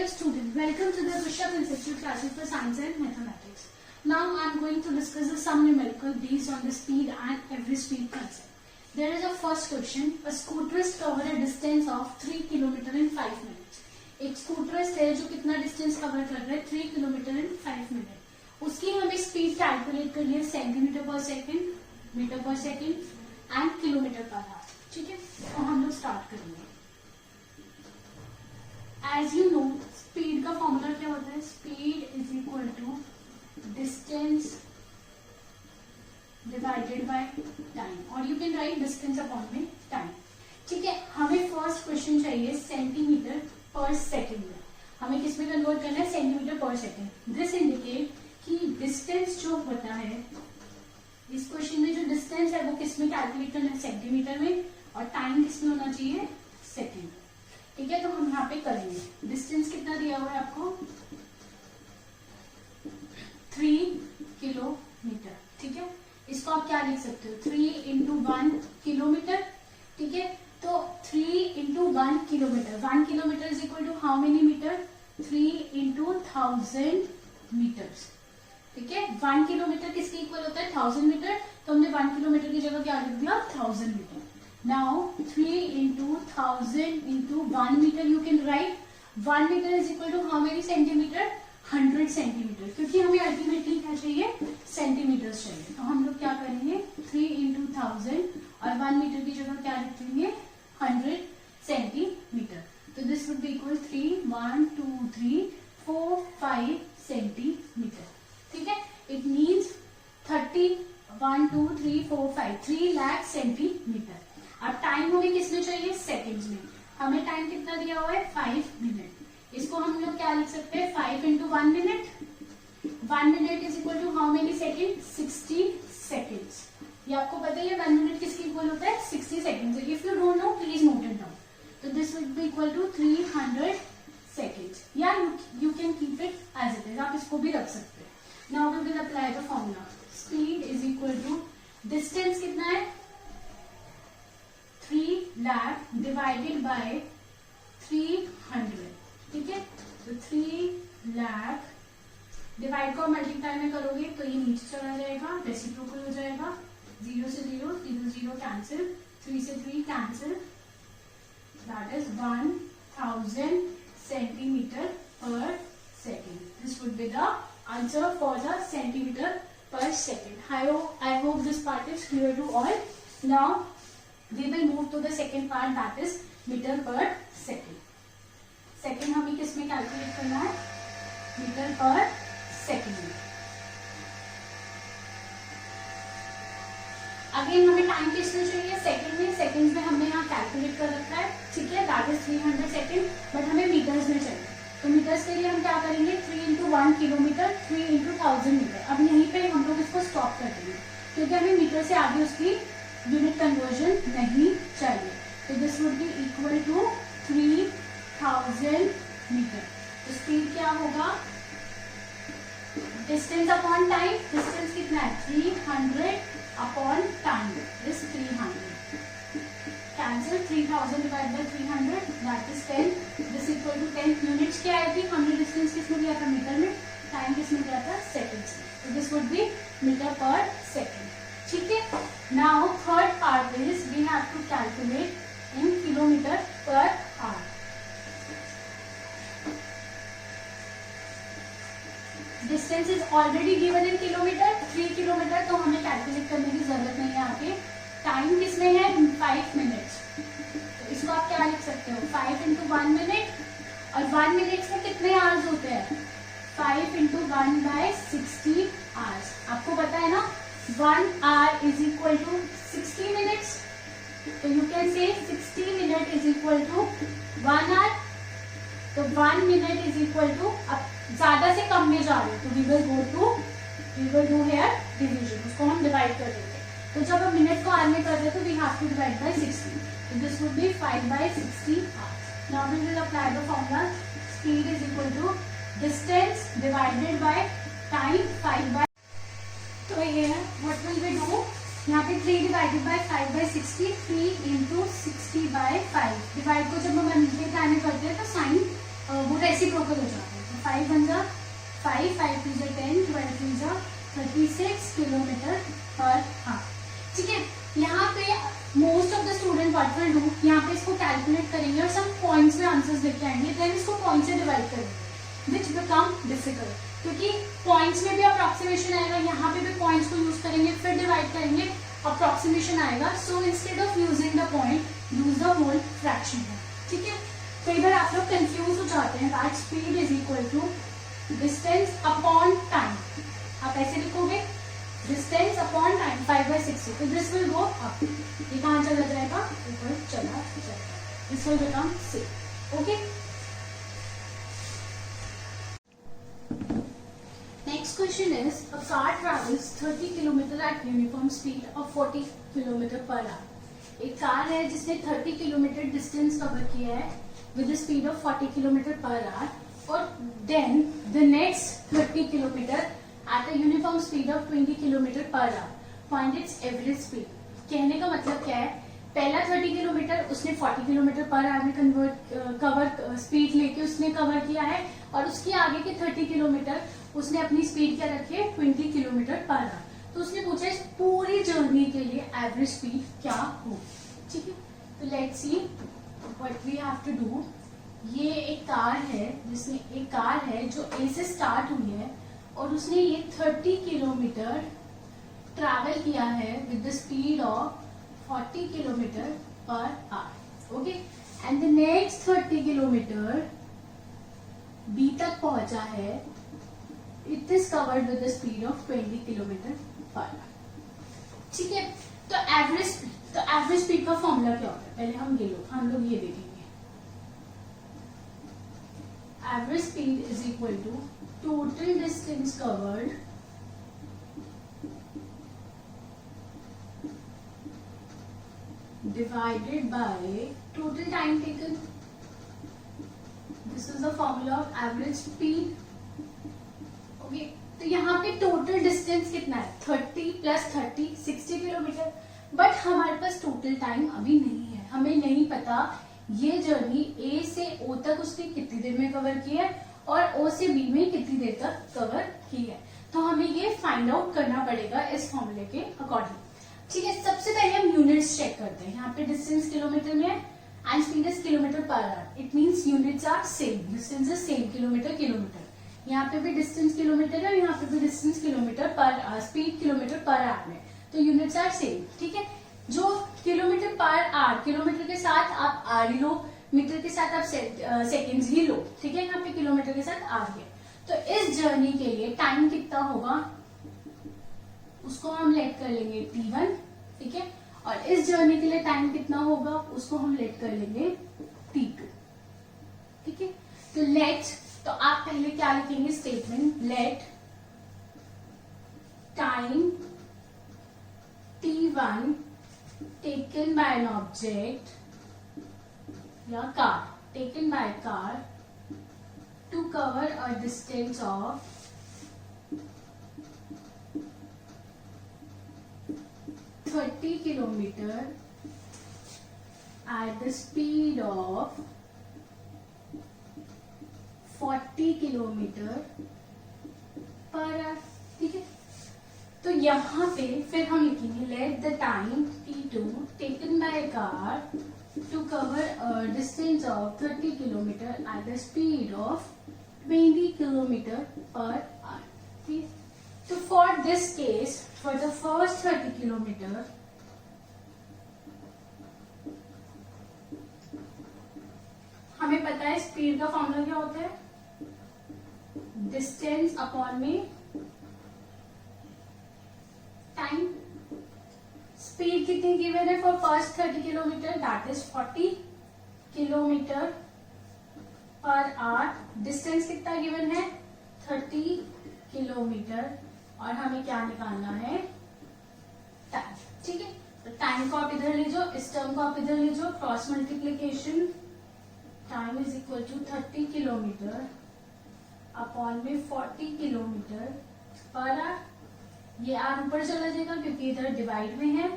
Hello student, welcome to the Bishop Institute classes for Science and Mathematics. Now I am going to discuss the sum numerical based on the speed and every speed concept. There is a first question. A scooterist covered a distance of 3 km in 5 minutes. एक स्कूटरिस्ट है जो कितना distance cover कर रहा है 3 kilometre इन 5 minute. उसकी हमें speed calculate करनी है सेंटीमीटर पर सेकंड, मीटर पर सेकंड एंड किलोमीटर पर आवर. ठीक है, तो हम लोग स्टार्ट करेंगे. एज यू नो स्पीड का फॉर्मूला क्या होता है? Speed is equal to distance divided by time, और you can write distance upon में टाइम. ठीक है, हमें फर्स्ट क्वेश्चन चाहिए सेंटीमीटर पर सेकेंड में. हमें किस में कन्वर्ट करना है? सेंटीमीटर पर सेकेंड. दिस इंडिकेट कि डिस्टेंस जो होता है इस क्वेश्चन में, जो डिस्टेंस है वो किस में कैलकुलेट करना है? सेंटीमीटर में. और टाइम किस में होना चाहिए? सेकेंड. ठीक है, तो हम यहाँ पे करेंगे. डिस्टेंस कितना दिया हुआ है आपको? 3 किलोमीटर. ठीक है, इसको आप क्या लिख सकते हो? 3 इंटू 1 किलोमीटर. ठीक है, तो 3 into 1 kilometre. 1 kilometre is equal to how many metre? 3 into 1000 metres. ठीक है, 1 किलोमीटर किसके इक्वल होता है? 1000 मीटर. तो हमने 1 किलोमीटर की जगह क्या लिख दिया? 1000 metre. Now 3 into 1000 into 1 meter you can write 1 meter is equal to how many centimeter? 100 centimetre. क्योंकि हमें अल्टीमेटली क्या चाहिए? सेंटीमीटर चाहिए. तो हम लोग क्या करेंगे? 3 into 1000 और 1 मीटर की जगह क्या लिख देंगे? 100 सेंटीमीटर. तो this would be equal 3 1 2 3 4 5 centimetre. ठीक है, इट मीन्स 30 1 2 3 4 5 3 लाख सेंटीमीटर. अब टाइम हमें किसमें चाहिए? सेकेंड्स में. हमें टाइम कितना दिया हुआ है? 5 मिनट. इसको हम लोग क्या लिख सकते हैं? 5 into 1 minute. 1 minute is equal to how many second? 60 seconds. ये आपको पता है 1 मिनट किसके इक्वल होता है? 60 seconds. If you don't know please note it down. तो this will be equal to 300 seconds. या you can keep it as it is. आप इसको भी रख सकते हैं. Now we will apply the formula. Speed is equal to distance कितना है? 3 लाख डिवाइडेड बाय 300. ठीक है, तो 3 लाख डिवाइड को मल्टीप्लाई में करोगे तो ये नीचे चला जाएगा, रेसिप्रोकल हो जाएगा. 0 से 0 0 0 कैंसिल, 3 से 3 कैंसिल. दैट इज 1000 सेंटीमीटर पर second. This would be the answer for the centimetre per second. I hope this part is clear to all. Now we will move to the second part, that is meter per second. Second हमें किस में calculate करना है? Metre per second में. Again हमें time किस में चाहिए? सेकेंड में. सेकेंड में हमने यहाँ कैलकुलेट कर रखा है. ठीक है, दैट इज 300 सेकेंड. बट हमें मीटर्स में चाहिए. तो मीटर्स के लिए हम क्या करेंगे? 3 इंटू 1 किलोमीटर, 3 इंटू 1000 मीटर. अब यहीं पे हम लोग इसको स्टॉप कर देंगे क्योंकि हमें मीटर से आगे उसकी यूनिट कन्वर्जन नहीं चाहिए. तो this would be equal to 3000 metre. तो स्पीड क्या होगा? Distance upon time. डिस्टेंस कितना है? 300 upon time is 300. Cancel. 3000 divide by 300 that is 10. This equal to 10. Units क्या आई थी? हमने डिस्टेंस किसमें लिया था? मीटर में. टाइम किसमें लिया था? सेकेंड्स में. तो this would be metre per second. ठीक है, now third part is we have to calculate in kilometre पर hour. Distance is already given in kilometre, 3 kilometre. तो हमें कैलकुलेट करने की जरूरत नहीं है आगे. टाइम किसमें है? 5 मिनट्स. तो इसको आप क्या लिख सकते हो? 5 इंटू 1 मिनट. और 1 मिनट में कितने आवर्स होते हैं? 5 इंटू 1 बाय 60 आवर्स. आपको पता है ना 1 hour is equal to 60 minutes. तो you can say 60 minute is equal to 1 hour. तो 1 मिनट इज इक्वल टू, अब ज्यादा से कम में जा रहे हो तो we will do here division. उसको हम डिवाइड कर देते हैं. तो जब हम मिनट को आवर में कर रहे हैं तो we have to divide by 60. तो this would be 5 by 60 hours. Now we will apply the formula. Speed is equal to distance divided by time 5 by. तो here what will we do? यहाँ पे 3 divided by 5 by 60. 3 into 60 by 5. Divide को जब हम multiply में करते हैं तो साइन वो रेसिप्रोकल हो जाता है। तो 5 वन जा 5, 5 टू जा 10, 12 टू जा 36 किलोमीटर पर आवर। ठीक है, यहाँ पे most of the student what will do, यहाँ पे इसको कैलकुलेट करेंगे और सम पॉइंट्स में आंसर्स लेके आएंगे, देन इसको पॉइंट से डिवाइड करेंगे विच बिकम डिफिकल्ट, क्योंकि पॉइंट्स में भी अप्रॉक्सीमेशन आएगा, यहाँ पे भी पॉइंट्स को यूज करेंगे, फिर डिवाइड करेंगे, अप्रॉक्सीमेशन आएगा। So instead of using the point use the whole fraction. ठीक है, कई बार आप लोग कंफ्यूज हो जाते हैं, that speed is equal to distance upon time. आप ऐसे लिखोगे डिस्टेंस अपॉन टाइम 5/60, तो दिस विल गो अप, ये कहाँ चला जाएगा, ऊपर चला जाएगा, this will become 6। Okay, next question is a car travels 30 km at uniform speed of 40 km per hour. एक कार है जिसने 30 किलोमीटर डिस्टेंस कवर किया है विद स्पीड ऑफ 40 किलोमीटर पर आवर और then the next 30 kilometre at a uniform speed of 20 kilometre पर hour, find its average speed. कहने का मतलब क्या है, पहला 30 किलोमीटर उसने 40 किलोमीटर पर आवर में कवर स्पीड लेके उसने कवर किया है और उसके आगे के 30 किलोमीटर उसने अपनी स्पीड क्या रखी है 20 किलोमीटर पर आवर। तो उसने पूछा इस पूरी जर्नी के लिए एवरेज स्पीड क्या हो। ठीक है, तो let's see what we have to do. ये एक कार है जो ए से स्टार्ट हुई है और उसने ये 30 किलोमीटर ट्रैवल किया है with the speed of 40 kilometre पर hour. Okay, and the next 30 kilometre B तक पहुंचा है, it is covered with the speed of 20 kilometre पर आवर। ठीक है, तो एवरेज स्पीड का फॉर्मूला क्या होता है, पहले हम लोग ये देखेंगे। Average speed is equal to total distance covered divided by total time taken. This is the formula of average speed. Okay, तो यहाँ पे टोटल डिस्टेंस कितना है 30 प्लस 30 60 किलोमीटर, बट हमारे पास टोटल टाइम अभी नहीं है, हमें नहीं पता ये जर्नी ए से ओ तक उसने कितनी देर में कवर की है और ओ से बी में कितनी देर तक कवर की है, तो हमें ये फाइंड आउट करना पड़ेगा इस फॉर्मूले के अकॉर्डिंग। ठीक है, सबसे पहले हम यूनिट्स चेक करते हैं। यहाँ पे डिस्टेंस किलोमीटर में है एंड स्पीड इज किलोमीटर पर hour, it means units are same, distance is same, kilometre. यहाँ पे भी डिस्टेंस किलोमीटर है, यहाँ पे भी distance kilometre per speed kilometre पर आवर में, तो यूनिट्स आर सेम। ठीक है, जो किलोमीटर पर आवर, किलोमीटर के साथ आप आर ही लो, मीटर के साथ आप सेकेंड्स ही लो। ठीक है, यहाँ पे किलोमीटर के साथ आर है, तो इस जर्नी के लिए टाइम कितना होगा उसको हम लेट कर लेंगे t1। ठीक है, और इस जर्नी के लिए टाइम कितना होगा उसको हम लेट कर लेंगे t2। ठीक है, तो आप पहले क्या लिखेंगे statement, let time t1 taken by an object या car, taken by car to cover a distance of 30 kilometer at the speed of 40 kilometer per hour। ठीक है, तो यहाँ पे फिर हम लिखेंगे late the time t2 taken by a car to cover a distance of 30 kilometer at the speed of 20 kilometer per hour। ठीक है, तो for this case for the first 30 kilometre हमें पता है स्पीड का फॉर्मूला क्या होता है, डिस्टेंस अपॉन में टाइम। स्पीड कितनी गिवन है for first 30 kilometre, that is 40 kilometre पर आवर। डिस्टेंस कितना गिवन है 30 किलोमीटर और हमें क्या निकालना है टाइम। ठीक है, तो टाइम को आप इधर ले जाओ, इस टर्म को आप इधर ले जाओ, cross multiplication, time is equal to 30 kilometre upon में 40 किलोमीटर पर आवर। ये आर ऊपर चला जाएगा क्योंकि इधर डिवाइड में है,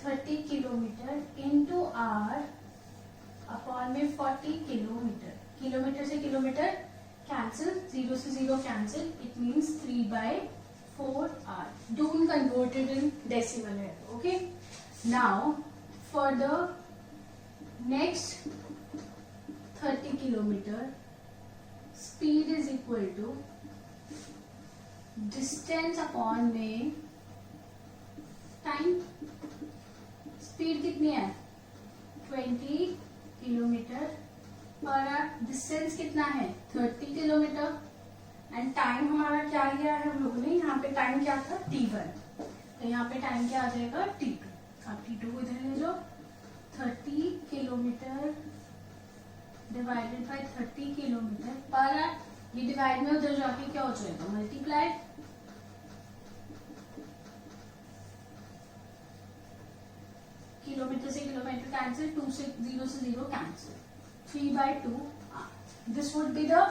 30 किलोमीटर इंटू आर अपॉन में 40 किलोमीटर किलोमीटर से किलोमीटर कैंसिल, 0 से 0 cancel, it means 3/4 hour. Don't convert it in decimal है. Okay, now for the next 30 kilometre speed is equal to distance upon में टाइम. स्पीड कितनी है 20 kilometre पर hour, distance कितना है 30 किलोमीटर, एंड टाइम हमारा क्या लिया है हम लोगों ने, यहाँ पे टाइम क्या था t1, तो यहाँ पे टाइम क्या आ जाएगा t2. अब t2 को इधर ले लो, 30 kilometre divided by 30 kilometre per hour. ये डिवाइड में उधर जाके क्या हो जाएगा मल्टीप्लाई, किलोमीटर से किलोमीटर कैंसिल, 2 से 0 से 0 cancel, 3/2 r. This would be the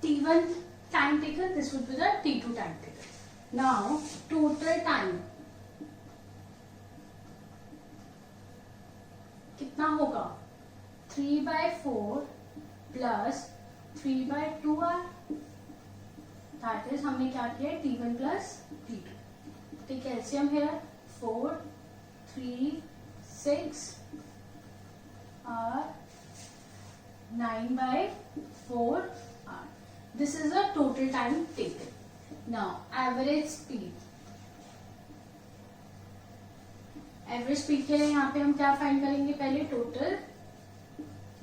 t1 time taken, this would be the t2 time taken. Now total time कितना होगा 3/4 plus 3/2 r. That is हमने क्या किया t1 plus t2. ठीक है, LCM here 4, 3, 6 r 9/4 r. This is the total time taken. Now average speed. Average speed के लिए यहाँ पे हम क्या फाइंड करेंगे, पहले total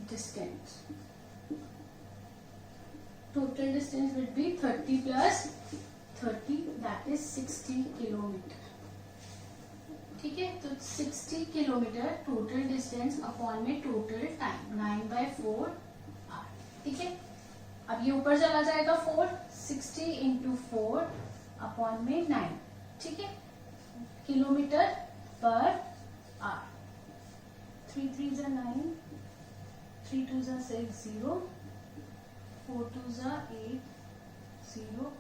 distance. Total distance will be 30 plus 30, that is 60 kilometre. ठीक है, तो 60 किलोमीटर टोटल डिस्टेंस अपॉन में टोटल टाइम 9/4 आर. ठीक है, अब ये ऊपर चला जाएगा 4, 60 into 4 अपॉन में 9. ठीक है, किलोमीटर पर आर. 3 3 जा 9, 3 2 जा 6 0, 4 2 जा 8 0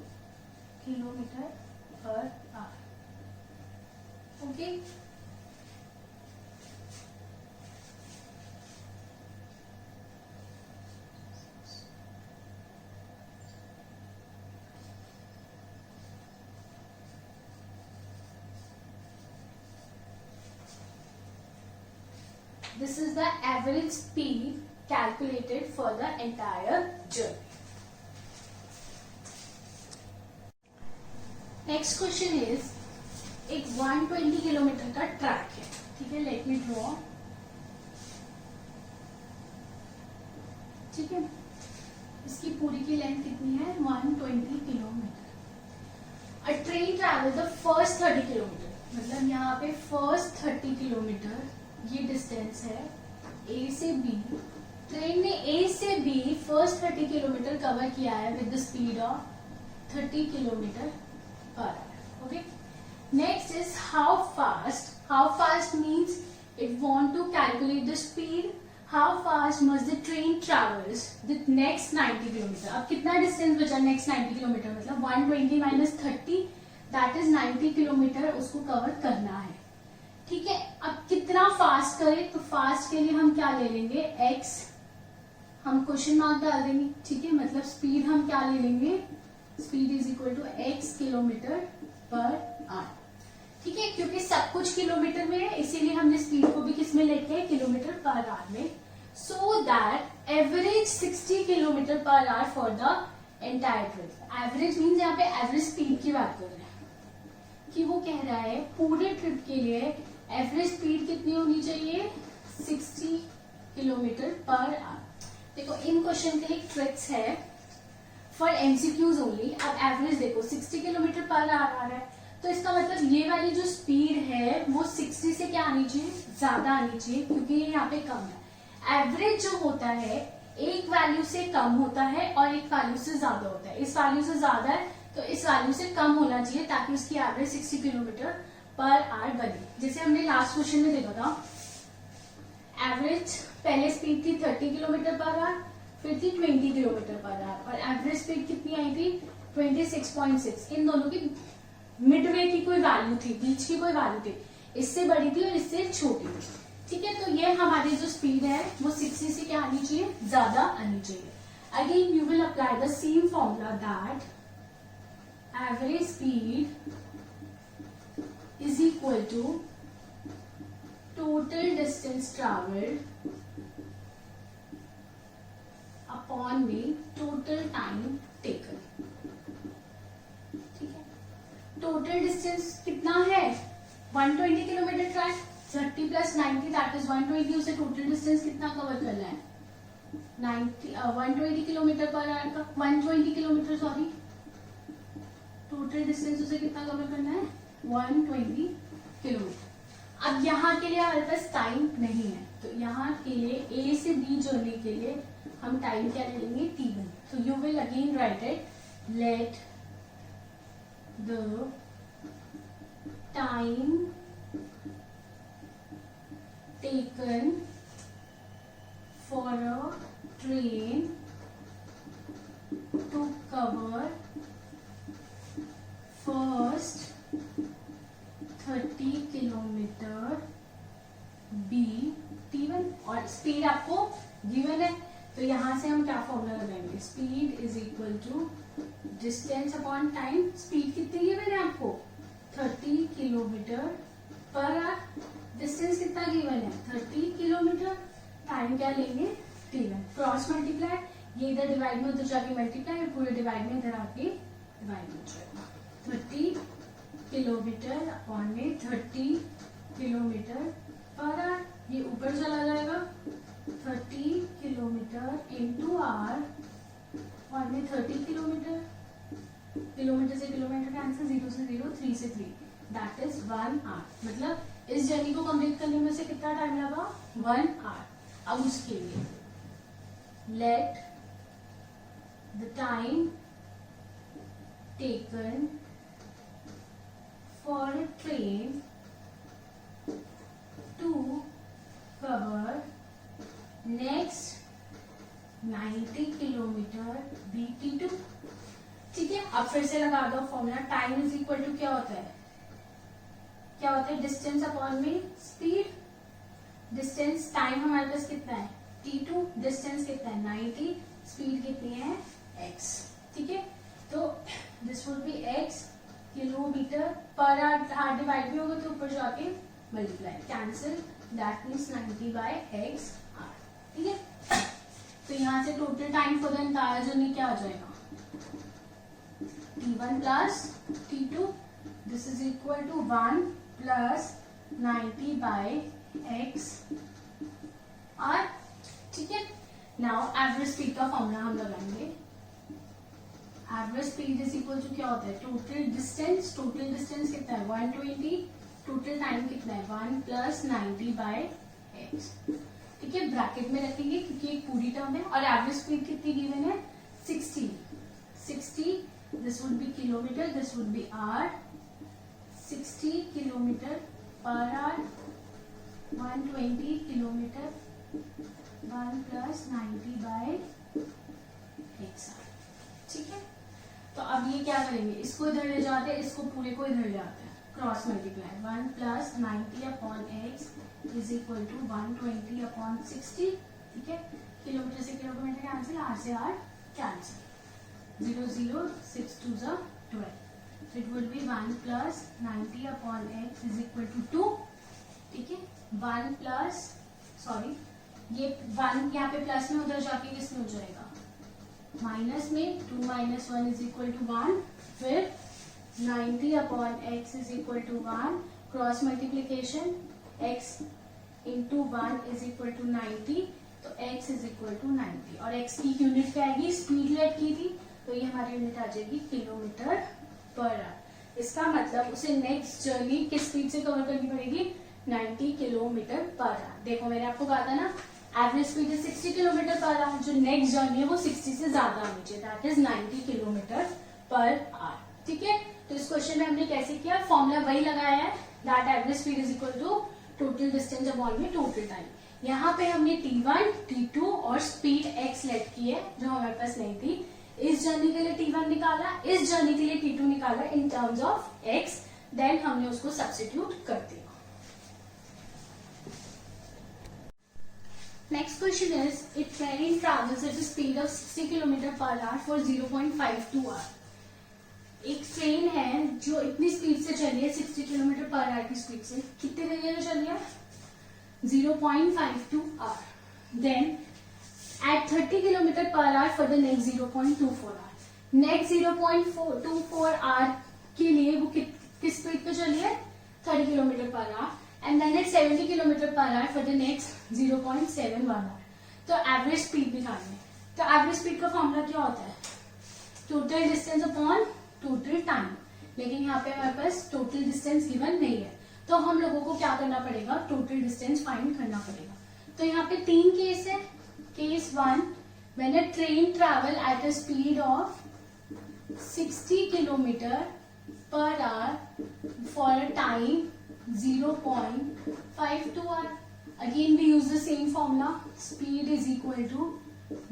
kilometre per hour. Okay, this is the average speed calculated for the entire journey. Next question is, एक 120 किलोमीटर का ट्रैक है. ठीक है, लेट मी ड्रॉ. ठीक है, इसकी पूरी की लेंथ कितनी है 120 kilometre. A train travel the first 30 kilometre, मतलब यहाँ पे फर्स्ट 30 किलोमीटर ये डिस्टेंस है ए से बी. ट्रेन ने ए से बी फर्स्ट 30 किलोमीटर कवर किया है with the speed of 30 kilometre पर hour. Okay, next is how fast means it want to calculate the speed, how fast must the train travels the next 90 kilometer. अब कितना distance बचा next 90 kilometre, मतलब 120 minus 30 that is 90 kilometre उसको cover करना है. ठीक है, अब कितना फास्ट करें, तो फास्ट के लिए हम क्या ले लेंगे x, हम क्वेश्चन मार्क डाल देंगे. ठीक है, मतलब स्पीड हम क्या ले लेंगे, speed is equal to x kilometre पर आवर. ठीक है, क्योंकि सब कुछ किलोमीटर में है इसीलिए हमने स्पीड को भी किस में लेके है किलोमीटर पर आवर में. सो दैट एवरेज 60 किलोमीटर पर hour for the entire trip. Average means यहाँ पे एवरेज स्पीड की बात कर रहे हैं कि वो कह रहा है पूरे ट्रिप के लिए एवरेज स्पीड कितनी होनी चाहिए 60 किलोमीटर पर आवर. देखो इन क्वेश्चन के एक ट्रिक्स है फॉर एमसीक्यूज ओनली. अब एवरेज देखो 60 किलोमीटर पर आवर आ रहा है, तो इसका मतलब ये वाली जो स्पीड है वो 60 से क्या आनी चाहिए, ज्यादा आनी चाहिए, क्योंकि ये यहाँ पे कम है. एवरेज जो होता है एक वैल्यू से कम होता है और एक वैल्यू से ज्यादा होता है. इस वैल्यू से ज्यादा है तो इस वैल्यू से कम होना चाहिए ताकि उसकी एवरेज 60 किलोमीटर पर आवर बने. जैसे हमने लास्ट क्वेश्चन में देखा था, एवरेज पहले स्पीड थी 30 किलोमीटर पर आवर, फिर थी 20 किलोमीटर पर आवर, और एवरेज स्पीड कितनी आई थी 26.6. इन दोनों की मिडवे की कोई वैल्यू थी, बीच की कोई वैल्यू थी, इससे बड़ी थी और इससे छोटी थी. ठीक है, तो ये हमारी जो स्पीड है वो 60 से क्या आनी चाहिए, ज्यादा आनी चाहिए. Again you will apply the same formula that average speed is equal to total distance traveled upon में total time taken. ठीक है, टोटल डिस्टेंस कितना है 120 kilometre track, 30 plus 90 that is 120. उसे टोटल डिस्टेंस कितना कवर करना है 120 किलोमीटर पर आवर का 120 किलोमीटर सॉरी टोटल डिस्टेंस उसे कितना कवर करना है 120 किलोमीटर. अब यहाँ के लिए हमारे पास टाइम नहीं है, तो यहाँ के लिए ए से बी जर्नी के लिए हम टाइम क्या लेंगे t1. तो you will again write it, let the time taken for a train to cover first 30 kilometre be t1. और स्पीड आपको गिवन है, तो यहां से हम क्या फॉर्मूला लगाएंगे, speed is equal to distance upon time. Speed कितनी गिवन है आपको 30 किलोमीटर पर आवर, डिस्टेंस कितना गिवन है 30 किलोमीटर, टाइम क्या लेंगे t1. क्रॉस मल्टीप्लाई, ये इधर डिवाइड में उधर जाके मल्टीप्लाई और पूरे डिवाइड में इधर आके डिवाइड हो जाएगा. 30 किलोमीटर अपॉन में 30 किलोमीटर पर आवर, ये ऊपर चला जाएगा 30 किलोमीटर इंटू आवर और में 30 किलोमीटर, किलोमीटर से किलोमीटर का आंसर 0 से 0 3 से 3 दैट इज 1 आवर. मतलब इस जर्नी को कंप्लीट करने में से कितना टाइम लगा 1 आवर. अब उसके लिए let the time taken for a train to cover next 90 kilometre BT2. ठीक है, अब फिर से लगा दो formula. Time is equal to क्या होता है डिस्टेंस अपॉन में स्पीड. डिस्टेंस टाइम हमारे पास कितना है t2, डिस्टेंस कितना है 90, स्पीड कितनी है x. ठीक है, तो this would be x kilometre पर आवर, डिवाइड भी होगा तो ऊपर जाके multiply, cancel, that means 90 by x hour. ठीक है, तो यहाँ से total time for the entire journey क्या आ जाएगा t1 plus t2, this is equal to 1 plus 90 by x hour. ठीक है, नाउ एवरेज स्पीड का फॉर्मूला हम लगाएंगे. Average speed is equal to क्या होता है टोटल डिस्टेंस कितना है 120, टोटल टाइम कितना है 1 प्लस 90 बाय x. ठीक है, ब्रैकेट में रखेंगे क्योंकि एक पूरी टर्म है. और एवरेज स्पीड कितनी गिवन है 60, this would be kilometre, this would be hour. 60 kilometre पर hour 120 kilometre 1 plus 90 by x hour. ठीक है, तो अब ये क्या करेंगे, इसको इधर ले जाते हैं, इसको पूरे को इधर ले आते हैं, cross multiply. 1 plus 90 upon x is equal to 120 upon 60. ठीक है, किलोमीटर से किलोमीटर कैंसिल, r से r कैंसिल, 0 0 6 2 जा 12. So it would be 1 plus 90 upon x is equal to 2. ठीक है, 1 प्लस सॉरी ये 1 यहाँ पे प्लस में, उधर जाके किस में हो जाएगा माइनस में. 2 माइनस 1 इज इक्वल टू 1. फिर 90 upon x is equal to 1, cross multiplication x into 1 is equal to 90, तो x इज इक्वल टू 90. और x की यूनिट क्या आएगी, स्पीड लेट की थी, तो ये हमारी यूनिट आ जाएगी किलोमीटर पर आवर. इसका मतलब उसे नेक्स्ट जर्नी किस स्पीड से कवर करनी पड़ेगी 90 किलोमीटर पर आवर. देखो मैंने आपको कहा था ना average speed is 60 kilometre per hour, जो नेक्स्ट जर्नी है वो 60 से ज्यादा आनी चाहिए, दैट इज 90 किलोमीटर पर आवर. ठीक है, तो इस क्वेश्चन में हमने कैसे किया, फॉर्मूला वही लगाया है, that average speed is equal to total distance upon में टोटल टाइम. यहाँ पे हमने t1, t2 और स्पीड x लेट की है जो हमारे पास नहीं थी. इस जर्नी के लिए t1 निकाला, इस जर्नी के लिए t2 निकाला in terms of x, then हमने उसको सब्स्टिट्यूट कर दिया. Next question is, a train travels at a speed of 60 km per hour for 0.52 hour. एक ट्रेन है जो इतनी स्पीड से चली है 60 किलोमीटर पर आवर की स्पीड से, कितने देर में चली है 0.52 आवर. देन at 30 किलोमीटर पर hour for the next 0.24 hour. Next 0.24 hour के लिए वो किस स्पीड पे चली है 30 किलोमीटर पर hour. And then at 70 kilometre पर hour for the next 0.71 hour. तो एवरेज स्पीड निकालनी है. तो एवरेज स्पीड का फॉर्मूला क्या होता है, total distance upon total time. लेकिन यहाँ पे हमारे पास टोटल डिस्टेंस गिवन नहीं है, तो हम लोगों को क्या करना पड़ेगा, टोटल डिस्टेंस फाइंड करना पड़ेगा. तो यहाँ पे 3 केस है. Case 1, when a train travel at a speed of 60 kilometre पर hour for a time 0.52 hour. Again we use the same formula, speed is equal to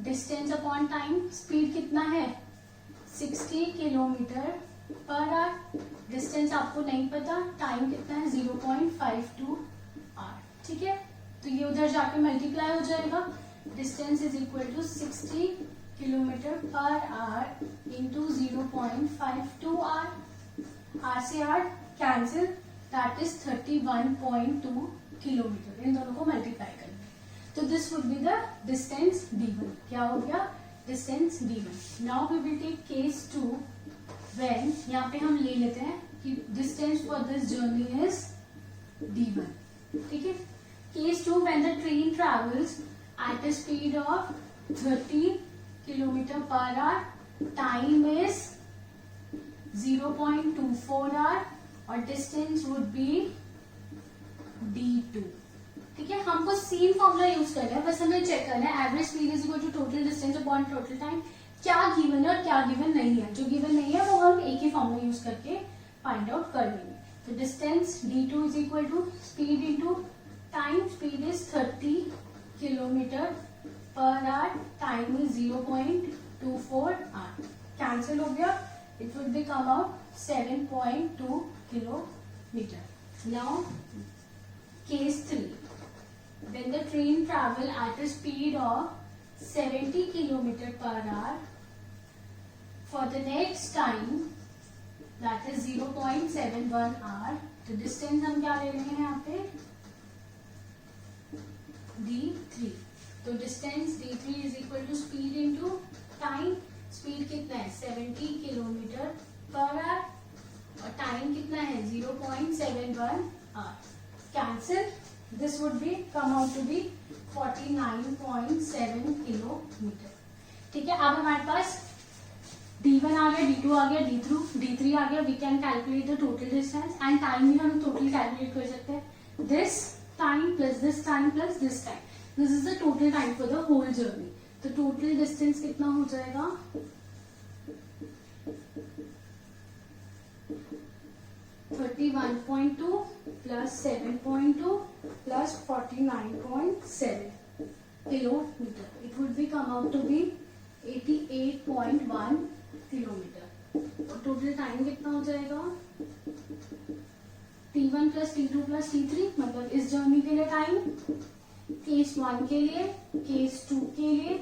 distance upon time. Speed कितना है 60 kilometre पर hour. Distance आपको नहीं पता, time कितना है 0.52 our. ठीक है, तो ये उधर जाके मल्टीप्लाई हो जाएगा. Distance is equal to 60 kilometre पर आवर इंटू 0.52 आवर. आर से R cancel, that is 31.2 kilometre. इन दोनों को मल्टीप्लाई करेंगे तो this would be the distance d1. क्या हो गया, distance d1. Now we will take case 2, when यहाँ पे हम ले लेते हैं कि distance for this journey is d1. ठीक है. Case 2, when the train travels at a speed of 30 kilometre पर आवर, टाइम इज 0.24 आवर और डिस्टेंस वुड बी d2. ठीक है, हमको सेम फॉर्मूला यूज करना है, बस हमें चेक करना है average speed is equal to total distance upon total time. क्या गिवन है और क्या गिवन नहीं है. जो गिवन नहीं है वो हम एक ही फॉर्मूला यूज करके फाइंड आउट कर लेंगे. तो distance d2 is equal to speed into time. Speed is 30 kilometre पर hour, time is 0.24 hour. Cancel हो गया, it would be come out 7.2 kilometre. Now case 3, when the train travel at a speed of 70 kilometer per hour for the next time, that is 0.71 hour. तो distance हम क्या ले रहे हैं यहाँ पे d3. तो distance d3 is equal to speed into time. Speed कितना है 70 किलोमीटर पर आवर और टाइम कितना है 0.71 hour. Cancel, this would be come out to be 49.7 kilometre. ठीक है, अब हमारे पास d1 आ गया, d2 आ गया, d3 आ गया. We can calculate the total distance and time भी हम टोटल कैलकुलेट कर सकते हैं. This time plus this time plus this time, this is the total time for the whole journey. तो टोटल डिस्टेंस कितना हो जाएगा 31.2 plus 7.2 plus 49.7 kilometer. It would be come out to be 88.1 kilometer. और total time कितना हो जाएगा t1 plus t2 plus t3, मतलब इस जर्नी के लिए टाइम केस 1 के लिए, केस 2 के लिए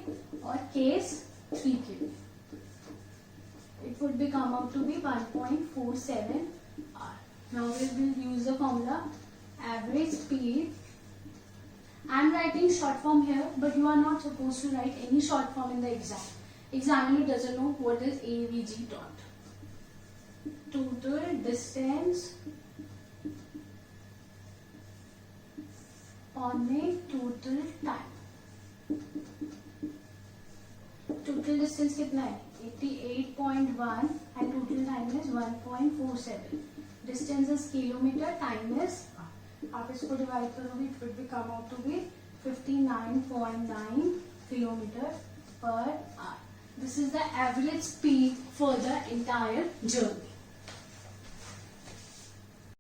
और केस 3 के लिए. It would be come out to be 1.47 hour. Now we will use the formula average speed. I am writing short form here, but you are not supposed to write any short form in the exam. Examiner doesn't know what is AVG taught. Total distance on a total time. Total distance कितना है 88.1 and total time is 1.47. Distance is kilometer, time is, आप इसको divide करोगे it would be come out to be 59.9 kilometer per hour. This is the average speed for the entire journey.